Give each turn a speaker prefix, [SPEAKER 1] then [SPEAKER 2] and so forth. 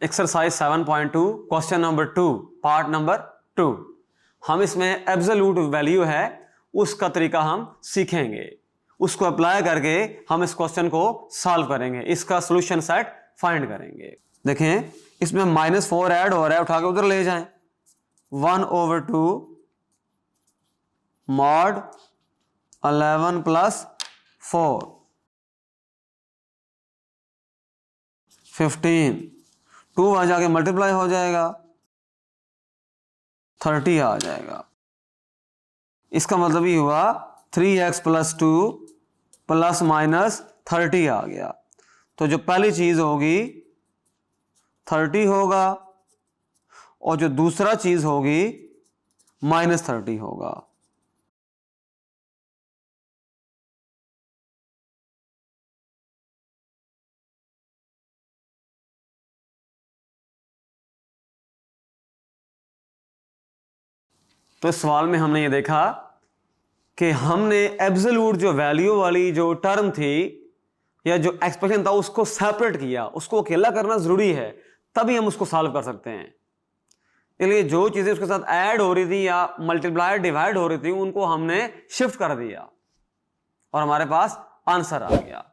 [SPEAKER 1] Exercise 7.2 question number 2 part number 2। हम इसमें absolute value है उसका तरीका हम सीखेंगे, उसको अप्लाई करके हम इस क्वेश्चन को सॉल्व करेंगे, इसका सॉल्यूशन सेट फाइंड करेंगे। देखें इसमें -4 ऐड हो रहा है, उठा के उधर ले जाएं। 1/2 mod 11 + 4 15, 2 आ जाके मल्टीप्लाई हो जाएगा, 30 आ जाएगा। इसका मतलब ये हुआ 3x + 2 ± 30 आ गया। तो जो पहली चीज होगी 30 होगा और जो दूसरा चीज होगी -30 होगा। तो इस सवाल में हमने ये देखा कि हमने एब्सोल्यूट जो वैल्यू वाली जो टर्म थी या जो एक्सप्रेशन था उसको सेपरेट किया, उसको अकेला करना जरूरी है, तभी हम उसको सॉल्व कर सकते हैं। इसलिए जो चीजें उसके साथ ऐड हो रही थी या मल्टीप्लाई डिवाइड हो रही थी उनको हमने शिफ्ट कर दिया और हमारे पास आंसर आ गया।